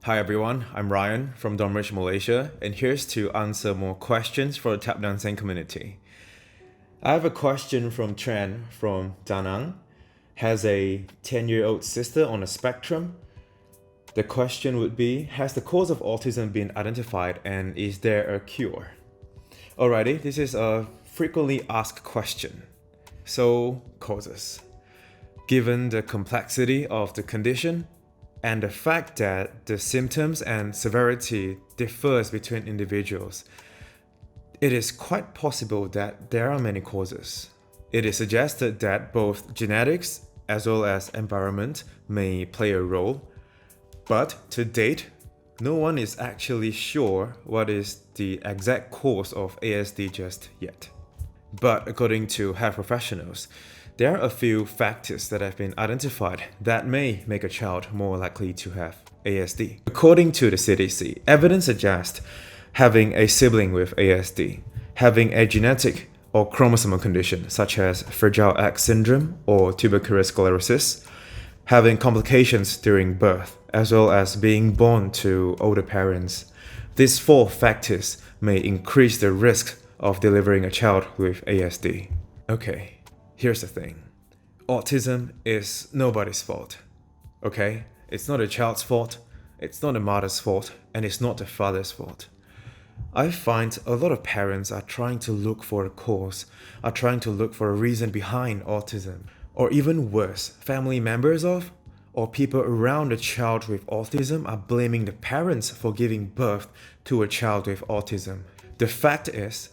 Hi everyone, I'm Ryan from Dawn Bridge Malaysia, and here's to answer more questions for the Thắp Đèn Xanh community. I have a question from Chuyên from Da Nang. Has a 10-year-old sister on a spectrum. The question would be, has the cause of autism been identified and is there a cure? Alrighty, this is a frequently asked question. So, causes. Given the complexity of the condition, and the fact that the symptoms and severity differs between individuals, it is quite possible that there are many causes. It is suggested that both genetics as well as environment may play a role, but to date, no one is actually sure what is the exact cause of ASD just yet. But according to health professionals, there are a few factors that have been identified that may make a child more likely to have ASD. According to the CDC, evidence suggests having a sibling with ASD, having a genetic or chromosomal condition such as Fragile X syndrome or tubercular sclerosis, having complications during birth, as well as being born to older parents. These 4 factors may increase the risk of delivering a child with ASD. Okay. Here's the thing. Autism is nobody's fault. Okay? It's not a child's fault, it's not a mother's fault, and it's not the father's fault. I find a lot of parents are trying to look for a cause, are trying to look for a reason behind autism. Or even worse, family members of, or people around a child with autism are blaming the parents for giving birth to a child with autism. The fact is,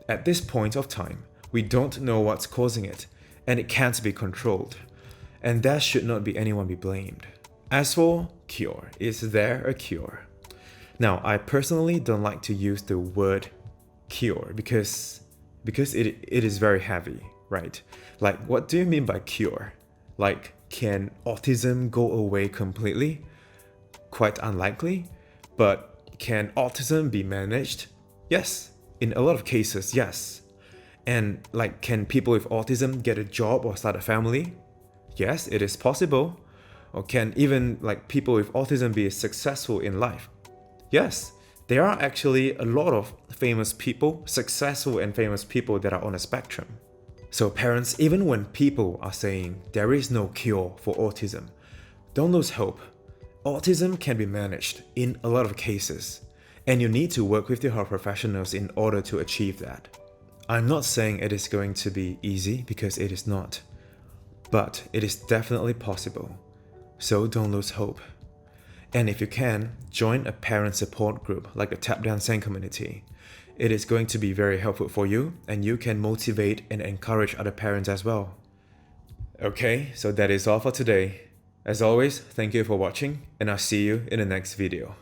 at this point of time, we don't know what's causing it, and it can't be controlled. And that should not be anyone be blamed. As for cure, is there a cure? Now, I personally don't like to use the word cure because it is very heavy, right? Like, what do you mean by cure? Like, can autism go away completely? Quite unlikely. But can autism be managed? Yes. In a lot of cases, yes. And like, can people with autism get a job or start a family? Yes, it is possible. Or can even like people with autism be successful in life? Yes, there are actually a lot of famous people, successful and famous people that are on a spectrum. So parents, even when people are saying there is no cure for autism, don't lose hope. Autism can be managed in a lot of cases, and you need to work with the health professionals in order to achieve that. I'm not saying it is going to be easy because it is not, but it is definitely possible. So don't lose hope. And if you can, join a parent support group like the Thắp Đèn Xanh community. It is going to be very helpful for you, and you can motivate and encourage other parents as well. Okay, so that is all for today. As always, thank you for watching, and I'll see you in the next video.